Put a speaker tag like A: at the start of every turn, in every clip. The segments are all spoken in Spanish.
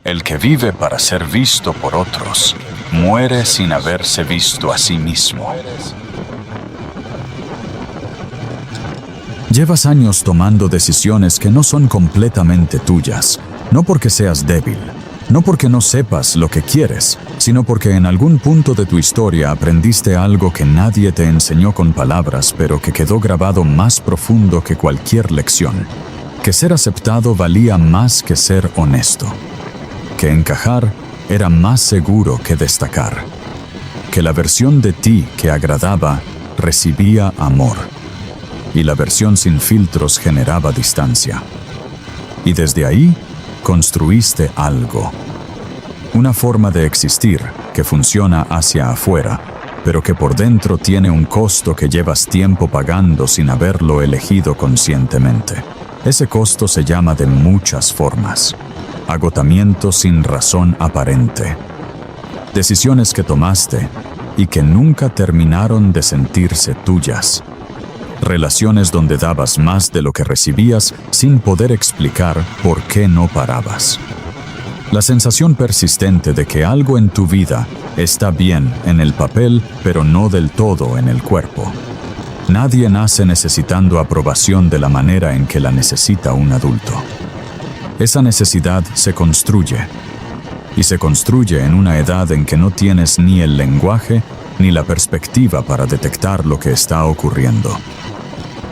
A: El que vive para ser visto por otros, muere sin haberse visto a sí mismo. Llevas años tomando decisiones que no son completamente tuyas, no porque seas débil, no porque no sepas lo que quieres, sino porque en algún punto de tu historia aprendiste algo que nadie te enseñó con palabras, pero que quedó grabado más profundo que cualquier lección. Que ser aceptado valía más que ser honesto. Que encajar era más seguro que destacar. Que la versión de ti que agradaba recibía amor. Y la versión sin filtros generaba distancia. Y desde ahí construiste algo. Una forma de existir que funciona hacia afuera, pero que por dentro tiene un costo que llevas tiempo pagando sin haberlo elegido conscientemente. Ese costo se llama de muchas formas. Agotamiento sin razón aparente. Decisiones que tomaste y que nunca terminaron de sentirse tuyas. Relaciones donde dabas más de lo que recibías sin poder explicar por qué no parabas. La sensación persistente de que algo en tu vida está bien en el papel, pero no del todo en el cuerpo. Nadie nace necesitando aprobación de la manera en que la necesita un adulto. Esa necesidad se construye. Y se construye en una edad en que no tienes ni el lenguaje ni la perspectiva para detectar lo que está ocurriendo.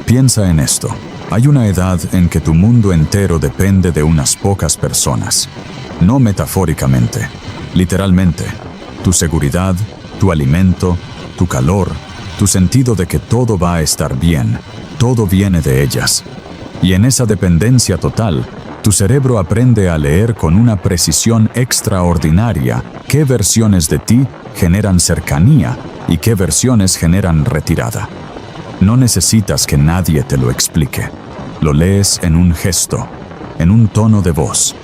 A: Piensa en esto. Hay una edad en que tu mundo entero depende de unas pocas personas. No metafóricamente, literalmente. Tu seguridad, tu alimento, tu calor, tu sentido de que todo va a estar bien, todo viene de ellas. Y en esa dependencia total, tu cerebro aprende a leer con una precisión extraordinaria qué versiones de ti generan cercanía y qué versiones generan retirada. No necesitas que nadie te lo explique. Lo lees en un gesto, en un tono de voz,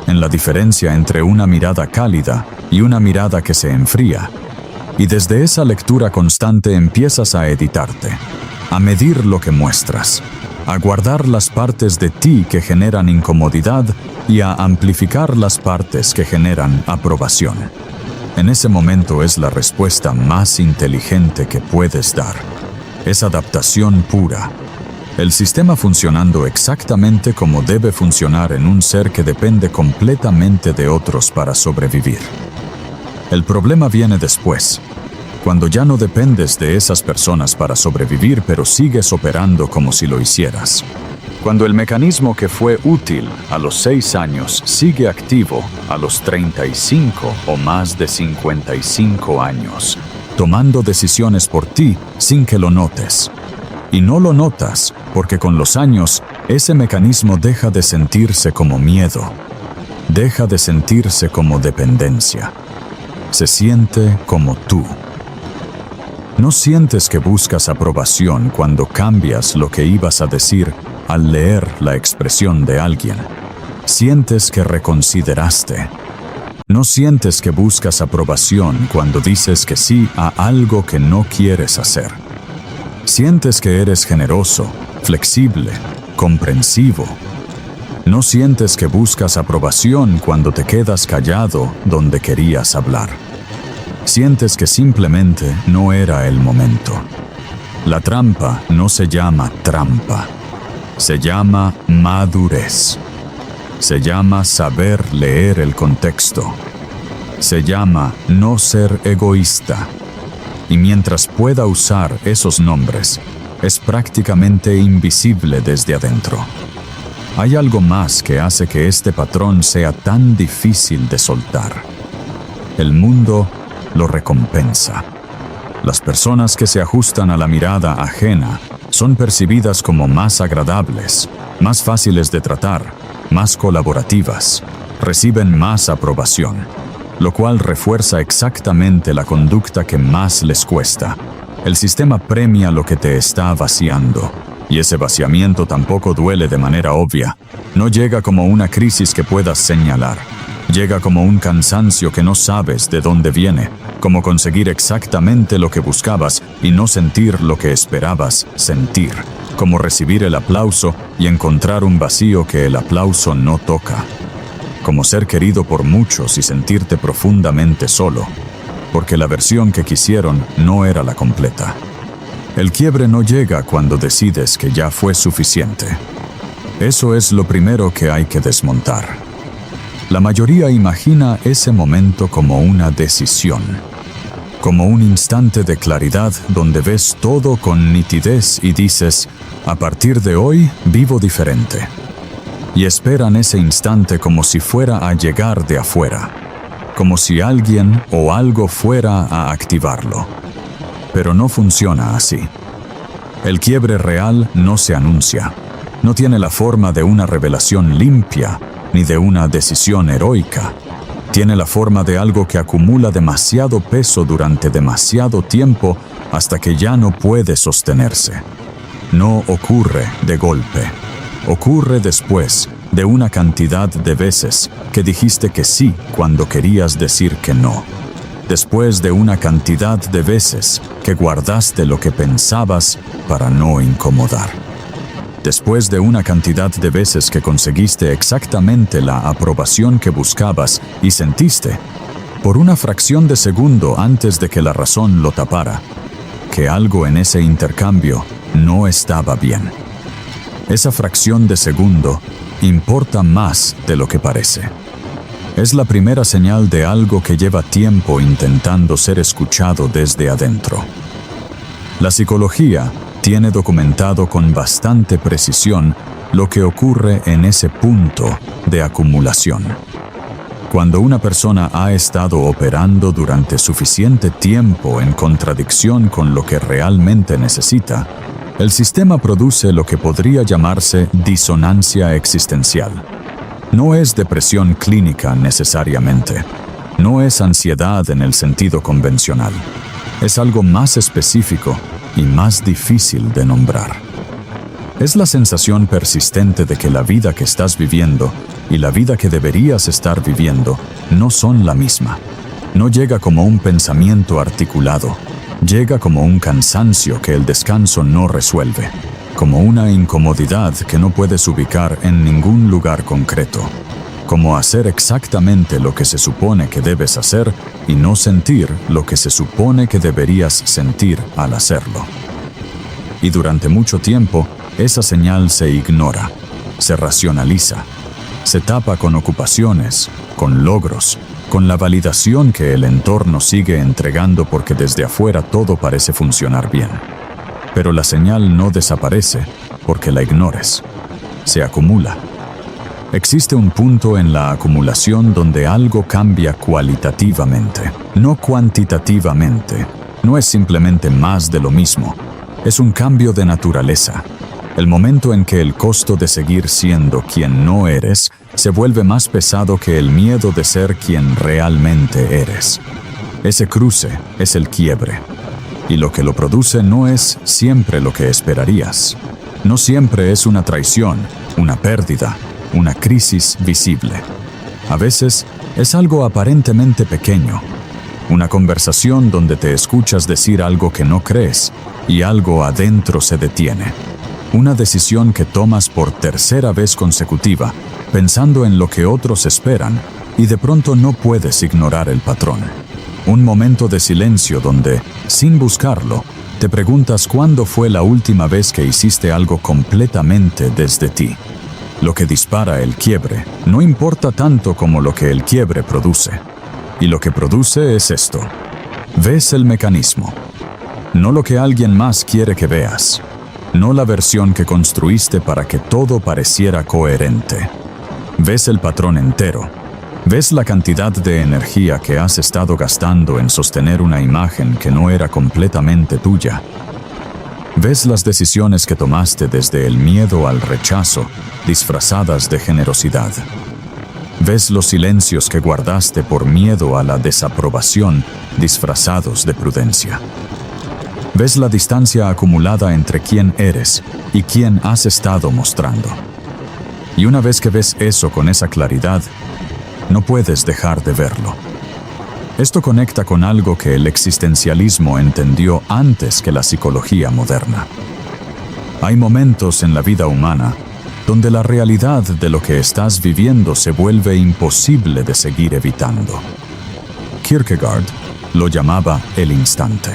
A: en la diferencia entre una mirada cálida y una mirada que se enfría. Y desde esa lectura constante empiezas a editarte, a medir lo que muestras, a guardar las partes de ti que generan incomodidad y a amplificar las partes que generan aprobación. En ese momento es la respuesta más inteligente que puedes dar. Es adaptación pura. El sistema funcionando exactamente como debe funcionar en un ser que depende completamente de otros para sobrevivir. El problema viene después, cuando ya no dependes de esas personas para sobrevivir, pero sigues operando como si lo hicieras. Cuando el mecanismo que fue útil a los 6 años sigue activo a los 35 o más de 55 años, tomando decisiones por ti sin que lo notes. Y no lo notas porque con los años ese mecanismo deja de sentirse como miedo, deja de sentirse como dependencia. Se siente como tú. No sientes que buscas aprobación cuando cambias lo que ibas a decir al leer la expresión de alguien. Sientes que reconsideraste. No sientes que buscas aprobación cuando dices que sí a algo que no quieres hacer. Sientes que eres generoso, flexible, comprensivo. No sientes que buscas aprobación cuando te quedas callado donde querías hablar. Sientes que simplemente no era el momento. La trampa no se llama trampa. Se llama madurez. Se llama saber leer el contexto. Se llama no ser egoísta. Y mientras pueda usar esos nombres, es prácticamente invisible desde adentro. Hay algo más que hace que este patrón sea tan difícil de soltar. El mundo lo recompensa. Las personas que se ajustan a la mirada ajena son percibidas como más agradables, más fáciles de tratar, más colaborativas, reciben más aprobación, lo cual refuerza exactamente la conducta que más les cuesta. El sistema premia lo que te está vaciando, y ese vaciamiento tampoco duele de manera obvia. No llega como una crisis que puedas señalar. Llega como un cansancio que no sabes de dónde viene, como conseguir exactamente lo que buscabas y no sentir lo que esperabas sentir, como recibir el aplauso y encontrar un vacío que el aplauso no toca. como ser querido por muchos y sentirte profundamente solo, porque la versión que quisieron no era la completa. El quiebre no llega cuando decides que ya fue suficiente. Eso es lo primero que hay que desmontar. La mayoría imagina ese momento como una decisión, como un instante de claridad donde ves todo con nitidez y dices, a partir de hoy vivo diferente. Y esperan ese instante como si fuera a llegar de afuera, como si alguien o algo fuera a activarlo. Pero no funciona así. El quiebre real no se anuncia, no tiene la forma de una revelación limpia, ni de una decisión heroica. Tiene la forma de algo que acumula demasiado peso durante demasiado tiempo hasta que ya no puede sostenerse. No ocurre de golpe. Ocurre después de una cantidad de veces que dijiste que sí cuando querías decir que no. Después de una cantidad de veces que guardaste lo que pensabas para no incomodar. Después de una cantidad de veces que conseguiste exactamente la aprobación que buscabas y sentiste, por una fracción de segundo antes de que la razón lo tapara, que algo en ese intercambio no estaba bien. Esa fracción de segundo importa más de lo que parece. Es la primera señal de algo que lleva tiempo intentando ser escuchado desde adentro. La psicología tiene documentado con bastante precisión lo que ocurre en ese punto de acumulación. Cuando una persona ha estado operando durante suficiente tiempo en contradicción con lo que realmente necesita, el sistema produce lo que podría llamarse disonancia existencial. No es depresión clínica necesariamente. No es ansiedad en el sentido convencional. Es algo más específico y más difícil de nombrar. Es la sensación persistente de que la vida que estás viviendo y la vida que deberías estar viviendo no son la misma. No llega como un pensamiento articulado, llega como un cansancio que el descanso no resuelve, como una incomodidad que no puedes ubicar en ningún lugar concreto, como hacer exactamente lo que se supone que debes hacer y no sentir lo que se supone que deberías sentir al hacerlo. Y durante mucho tiempo, esa señal se ignora, se racionaliza, se tapa con ocupaciones, con logros, con la validación que el entorno sigue entregando porque desde afuera todo parece funcionar bien. Pero la señal no desaparece porque la ignores, se acumula. Existe un punto en la acumulación donde algo cambia cualitativamente, no cuantitativamente. No es simplemente más de lo mismo, es un cambio de naturaleza. El momento en que el costo de seguir siendo quien no eres se vuelve más pesado que el miedo de ser quien realmente eres. Ese cruce es el quiebre, y lo que lo produce no es siempre lo que esperarías. No siempre es una traición, una pérdida, una crisis visible. A veces es algo aparentemente pequeño, una conversación donde te escuchas decir algo que no crees y algo adentro se detiene. Una decisión que tomas por tercera vez consecutiva, pensando en lo que otros esperan, y de pronto no puedes ignorar el patrón. Un momento de silencio donde, sin buscarlo, te preguntas cuándo fue la última vez que hiciste algo completamente desde ti. Lo que dispara el quiebre no importa tanto como lo que el quiebre produce. Y lo que produce es esto. Ves el mecanismo. No lo que alguien más quiere que veas. No la versión que construiste para que todo pareciera coherente. Ves el patrón entero. Ves la cantidad de energía que has estado gastando en sostener una imagen que no era completamente tuya. Ves las decisiones que tomaste desde el miedo al rechazo, disfrazadas de generosidad. Ves los silencios que guardaste por miedo a la desaprobación, disfrazados de prudencia. Ves la distancia acumulada entre quién eres y quién has estado mostrando. Y una vez que ves eso con esa claridad, no puedes dejar de verlo. Esto conecta con algo que el existencialismo entendió antes que la psicología moderna. Hay momentos en la vida humana donde la realidad de lo que estás viviendo se vuelve imposible de seguir evitando. Kierkegaard lo llamaba el instante.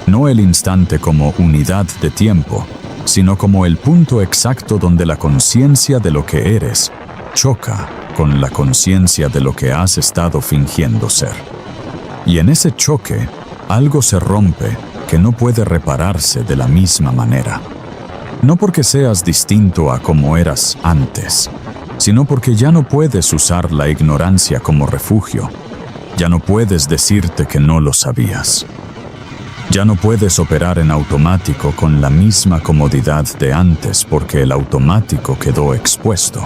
A: No el instante como unidad de tiempo, sino como el punto exacto donde la conciencia de lo que eres choca con la conciencia de lo que has estado fingiendo ser. Y en ese choque, algo se rompe que no puede repararse de la misma manera. No porque seas distinto a como eras antes, sino porque ya no puedes usar la ignorancia como refugio. Ya no puedes decirte que no lo sabías. Ya no puedes operar en automático con la misma comodidad de antes porque el automático quedó expuesto.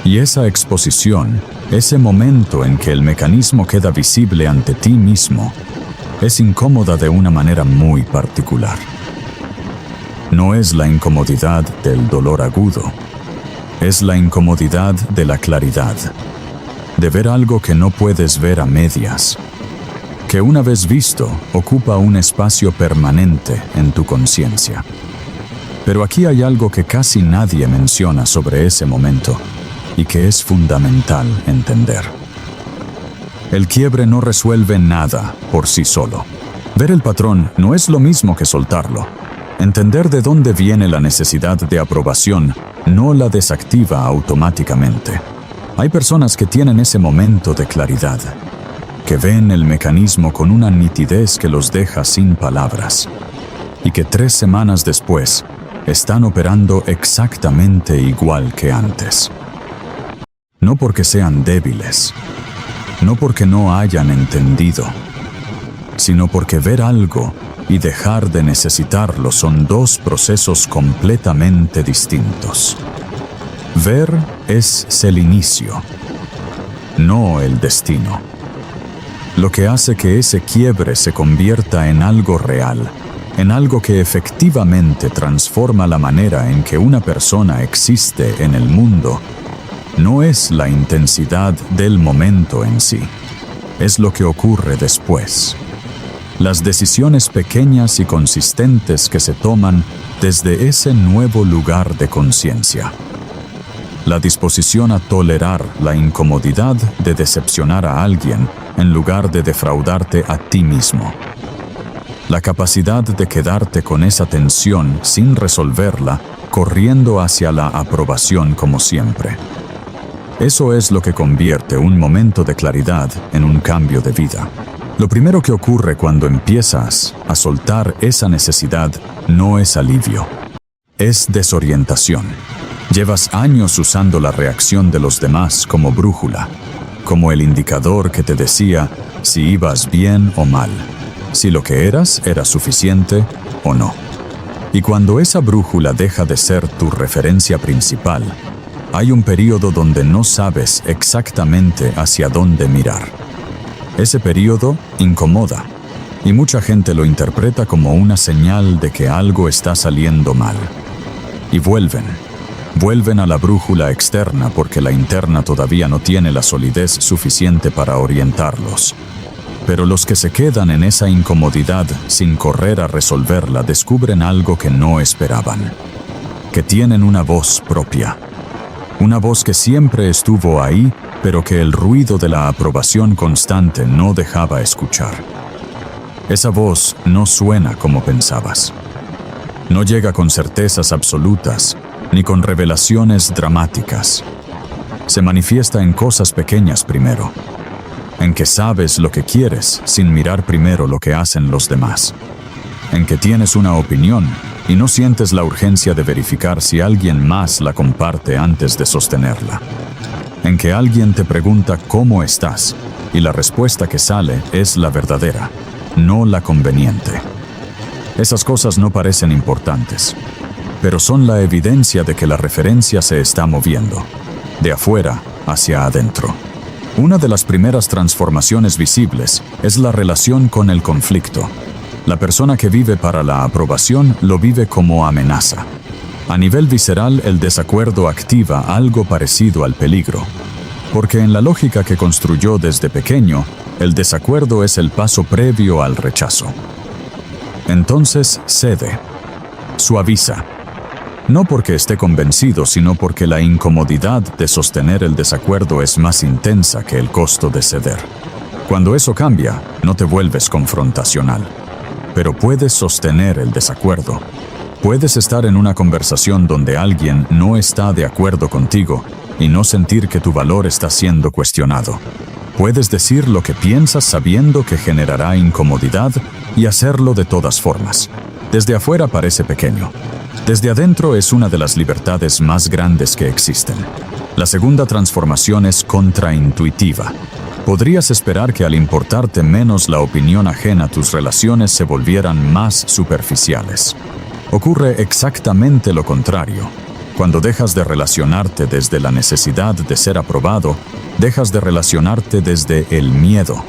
A: Y esa exposición, ese momento en que el mecanismo queda visible ante ti mismo, es incómoda de una manera muy particular. No es la incomodidad del dolor agudo, es la incomodidad de la claridad, de ver algo que no puedes ver a medias, que una vez visto ocupa un espacio permanente en tu conciencia. Pero aquí hay algo que casi nadie menciona sobre ese momento y que es fundamental entender. El quiebre no resuelve nada por sí solo. Ver el patrón no es lo mismo que soltarlo. Entender de dónde viene la necesidad de aprobación no la desactiva automáticamente. Hay personas que tienen ese momento de claridad, que ven el mecanismo con una nitidez que los deja sin palabras, y que 3 semanas después están operando exactamente igual que antes. No porque sean débiles, no porque no hayan entendido, sino porque ver algo y dejar de necesitarlo son 2 procesos completamente distintos. Ver es el inicio, no el destino. Lo que hace que ese quiebre se convierta en algo real, en algo que efectivamente transforma la manera en que una persona existe en el mundo, no es la intensidad del momento en sí, es lo que ocurre después. Las decisiones pequeñas y consistentes que se toman desde ese nuevo lugar de conciencia. La disposición a tolerar la incomodidad de decepcionar a alguien en lugar de defraudarte a ti mismo. La capacidad de quedarte con esa tensión sin resolverla, corriendo hacia la aprobación como siempre. Eso es lo que convierte un momento de claridad en un cambio de vida. Lo primero que ocurre cuando empiezas a soltar esa necesidad no es alivio, es desorientación. Llevas años usando la reacción de los demás como brújula, como el indicador que te decía si ibas bien o mal, si lo que eras era suficiente o no. Y cuando esa brújula deja de ser tu referencia principal, hay un periodo donde no sabes exactamente hacia dónde mirar. Ese periodo incomoda, y mucha gente lo interpreta como una señal de que algo está saliendo mal. Y vuelven a la brújula externa porque la interna todavía no tiene la solidez suficiente para orientarlos. Pero los que se quedan en esa incomodidad sin correr a resolverla descubren algo que no esperaban, que tienen una voz propia. Una voz que siempre estuvo ahí, pero que el ruido de la aprobación constante no dejaba escuchar. Esa voz no suena como pensabas. No llega con certezas absolutas, ni con revelaciones dramáticas. Se manifiesta en cosas pequeñas primero, en que sabes lo que quieres sin mirar primero lo que hacen los demás, en que tienes una opinión y no sientes la urgencia de verificar si alguien más la comparte antes de sostenerla, en que alguien te pregunta cómo estás y la respuesta que sale es la verdadera, no la conveniente. Esas cosas no parecen importantes, pero son la evidencia de que la referencia se está moviendo, de afuera hacia adentro. Una de las primeras transformaciones visibles es la relación con el conflicto. La persona que vive para la aprobación lo vive como amenaza. A nivel visceral, el desacuerdo activa algo parecido al peligro, porque en la lógica que construyó desde pequeño, el desacuerdo es el paso previo al rechazo. Entonces cede, suaviza, No porque esté convencido, sino porque la incomodidad de sostener el desacuerdo es más intensa que el costo de ceder. Cuando eso cambia, no te vuelves confrontacional, pero puedes sostener el desacuerdo. Puedes estar en una conversación donde alguien no está de acuerdo contigo y no sentir que tu valor está siendo cuestionado. Puedes decir lo que piensas sabiendo que generará incomodidad y hacerlo de todas formas. Desde afuera parece pequeño. Desde adentro es una de las libertades más grandes que existen. La segunda transformación es contraintuitiva. Podrías esperar que al importarte menos la opinión ajena, tus relaciones se volvieran más superficiales. Ocurre exactamente lo contrario. Cuando dejas de relacionarte desde la necesidad de ser aprobado, dejas de relacionarte desde el miedo.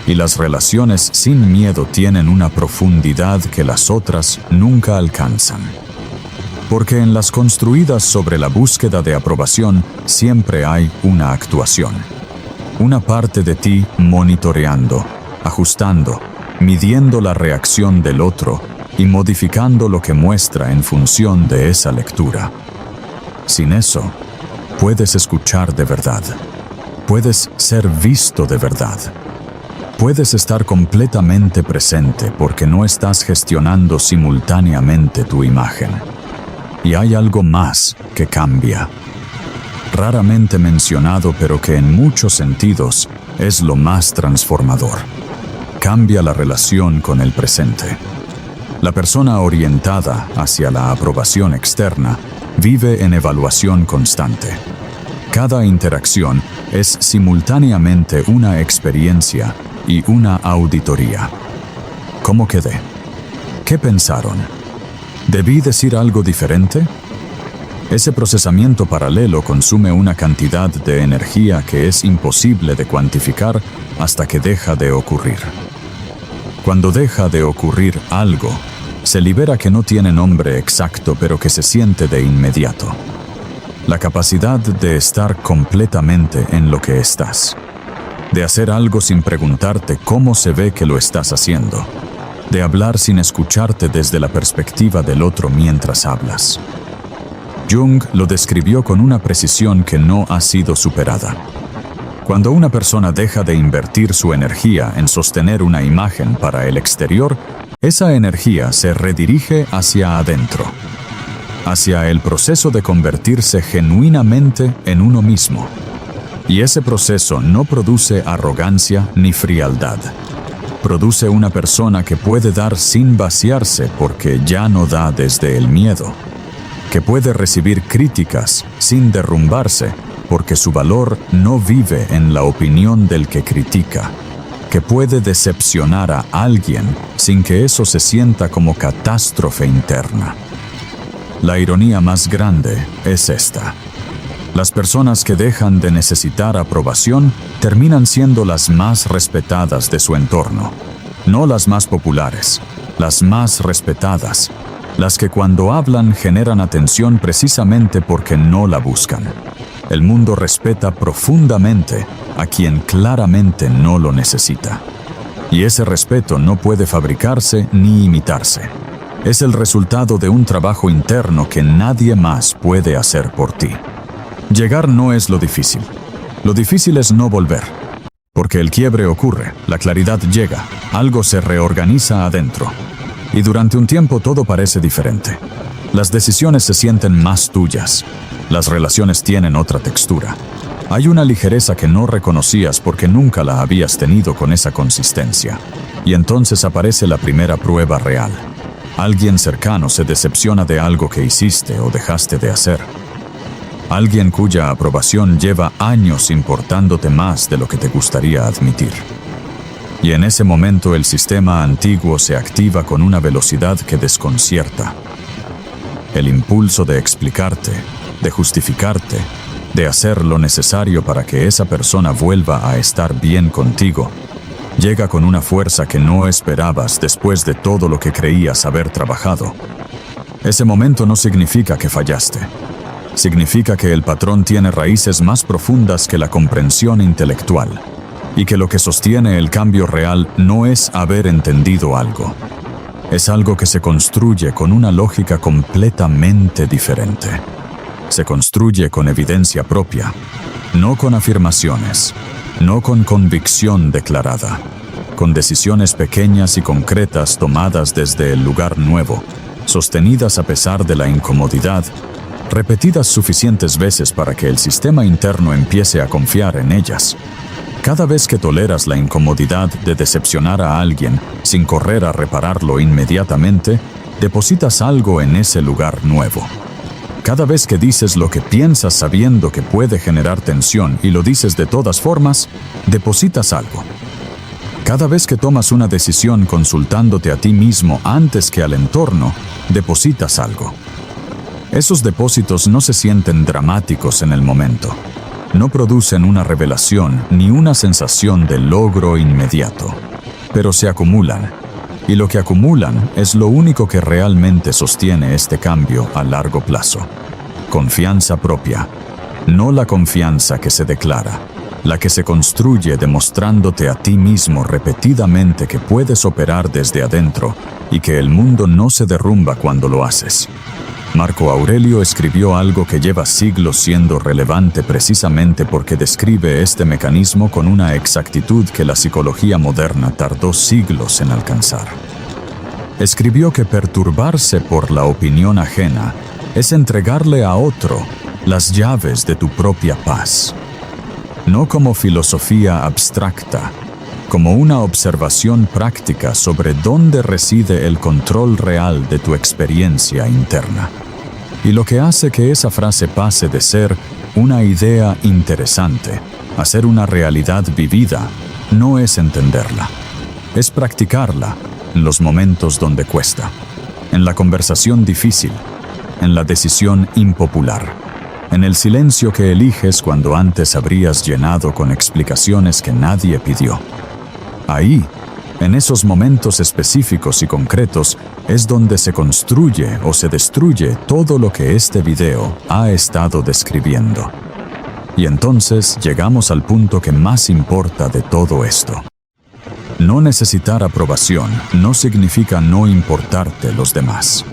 A: Y las relaciones sin miedo tienen una profundidad que las otras nunca alcanzan. Porque en las construidas sobre la búsqueda de aprobación siempre hay una actuación. Una parte de ti monitoreando, ajustando, midiendo la reacción del otro y modificando lo que muestra en función de esa lectura. Sin eso, puedes escuchar de verdad. Puedes ser visto de verdad. Puedes estar completamente presente porque no estás gestionando simultáneamente tu imagen. Y hay algo más que cambia. Raramente mencionado, pero que en muchos sentidos es lo más transformador. Cambia la relación con el presente. La persona orientada hacia la aprobación externa vive en evaluación constante. Cada interacción es simultáneamente una experiencia y una auditoría. ¿Cómo quedé? ¿Qué pensaron? ¿Debí decir algo diferente? Ese procesamiento paralelo consume una cantidad de energía que es imposible de cuantificar hasta que deja de ocurrir. Cuando deja de ocurrir algo, se libera que no tiene nombre exacto, pero que se siente de inmediato. La capacidad de estar completamente en lo que estás. De hacer algo sin preguntarte cómo se ve que lo estás haciendo. De hablar sin escucharte desde la perspectiva del otro mientras hablas. Jung lo describió con una precisión que no ha sido superada. Cuando una persona deja de invertir su energía en sostener una imagen para el exterior, esa energía se redirige hacia adentro, hacia el proceso de convertirse genuinamente en uno mismo. Y ese proceso no produce arrogancia ni frialdad. Produce una persona que puede dar sin vaciarse porque ya no da desde el miedo. Que puede recibir críticas sin derrumbarse porque su valor no vive en la opinión del que critica. Que puede decepcionar a alguien sin que eso se sienta como catástrofe interna. La ironía más grande es esta. Las personas que dejan de necesitar aprobación terminan siendo las más respetadas de su entorno. No las más populares, las más respetadas. Las que cuando hablan generan atención precisamente porque no la buscan. El mundo respeta profundamente a quien claramente no lo necesita. Y ese respeto no puede fabricarse ni imitarse. Es el resultado de un trabajo interno que nadie más puede hacer por ti. Llegar no es lo difícil. Lo difícil es no volver. Porque el quiebre ocurre, la claridad llega, algo se reorganiza adentro. Y durante un tiempo todo parece diferente. Las decisiones se sienten más tuyas. Las relaciones tienen otra textura. Hay una ligereza que no reconocías porque nunca la habías tenido con esa consistencia. Y entonces aparece la primera prueba real. Alguien cercano se decepciona de algo que hiciste o dejaste de hacer. Alguien cuya aprobación lleva años importándote más de lo que te gustaría admitir. Y en ese momento el sistema antiguo se activa con una velocidad que desconcierta. El impulso de explicarte, de justificarte, de hacer lo necesario para que esa persona vuelva a estar bien contigo, llega con una fuerza que no esperabas después de todo lo que creías haber trabajado. Ese momento no significa que fallaste. Significa que el patrón tiene raíces más profundas que la comprensión intelectual. Y que lo que sostiene el cambio real no es haber entendido algo. es algo que se construye con una lógica completamente diferente. Se construye con evidencia propia, no con afirmaciones, no con convicción declarada, con decisiones pequeñas y concretas tomadas desde el lugar nuevo, sostenidas a pesar de la incomodidad, repetidas suficientes veces para que el sistema interno empiece a confiar en ellas. Cada vez que toleras la incomodidad de decepcionar a alguien sin correr a repararlo inmediatamente, depositas algo en ese lugar nuevo. Cada vez que dices lo que piensas sabiendo que puede generar tensión y lo dices de todas formas, depositas algo. Cada vez que tomas una decisión consultándote a ti mismo antes que al entorno, depositas algo. Esos depósitos no se sienten dramáticos en el momento. No producen una revelación ni una sensación de logro inmediato, pero se acumulan. Y lo que acumulan es lo único que realmente sostiene este cambio a largo plazo. Confianza propia, no la confianza que se declara, la que se construye demostrándote a ti mismo repetidamente que puedes operar desde adentro y que el mundo no se derrumba cuando lo haces. Marco Aurelio escribió algo que lleva siglos siendo relevante precisamente porque describe este mecanismo con una exactitud que la psicología moderna tardó siglos en alcanzar. Escribió que perturbarse por la opinión ajena es entregarle a otro las llaves de tu propia paz. No como filosofía abstracta, como una observación práctica sobre dónde reside el control real de tu experiencia interna. Y lo que hace que esa frase pase de ser una idea interesante a ser una realidad vivida no es entenderla, es practicarla en los momentos donde cuesta, en la conversación difícil, en la decisión impopular, en el silencio que eliges cuando antes habrías llenado con explicaciones que nadie pidió. Ahí, en esos momentos específicos y concretos, es donde se construye o se destruye todo lo que este video ha estado describiendo. Y entonces llegamos al punto que más importa de todo esto. No necesitar aprobación no significa no importarte los demás.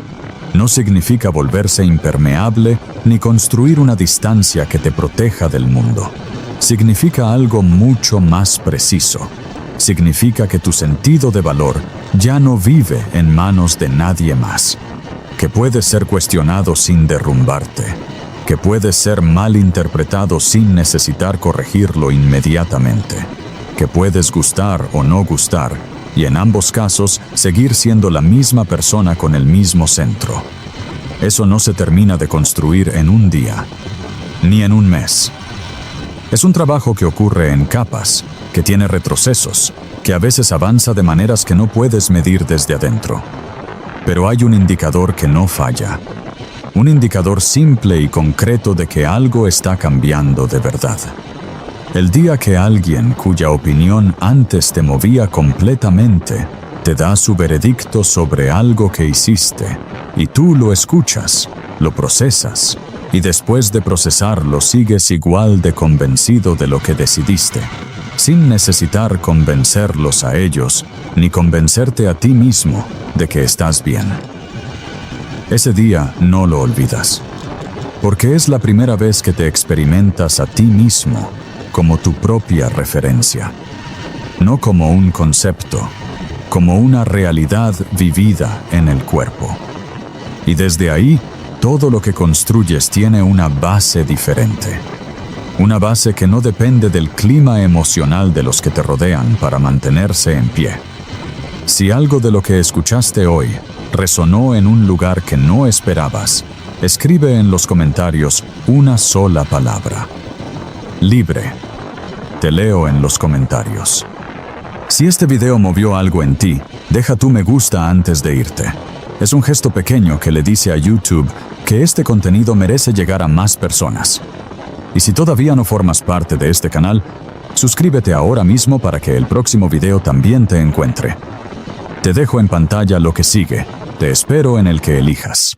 A: No significa volverse impermeable ni construir una distancia que te proteja del mundo. Significa algo mucho más preciso. Significa que tu sentido de valor ya no vive en manos de nadie más, que puedes ser cuestionado sin derrumbarte, que puedes ser mal interpretado sin necesitar corregirlo inmediatamente, que puedes gustar o no gustar, y en ambos casos seguir siendo la misma persona con el mismo centro. Eso no se termina de construir en un día, ni en un mes. Es un trabajo que ocurre en capas, que tiene retrocesos, que a veces avanza de maneras que no puedes medir desde adentro. Pero hay un indicador que no falla. Un indicador simple y concreto de que algo está cambiando de verdad. El día que alguien cuya opinión antes te movía completamente, te da su veredicto sobre algo que hiciste, y tú lo escuchas, lo procesas, y después de procesarlo sigues igual de convencido de lo que decidiste, sin necesitar convencerlos a ellos, ni convencerte a ti mismo de que estás bien. Ese día no lo olvidas, porque es la primera vez que te experimentas a ti mismo como tu propia referencia, no como un concepto, como una realidad vivida en el cuerpo. Y desde ahí, todo lo que construyes tiene una base diferente. Una base que no depende del clima emocional de los que te rodean para mantenerse en pie. Si algo de lo que escuchaste hoy resonó en un lugar que no esperabas, escribe en los comentarios una sola palabra: libre. Te leo en los comentarios. Si este video movió algo en ti, deja tu me gusta antes de irte. Es un gesto pequeño que le dice a YouTube que este contenido merece llegar a más personas. Y si todavía no formas parte de este canal, suscríbete ahora mismo para que el próximo video también te encuentre. Te dejo en pantalla lo que sigue. Te espero en el que elijas.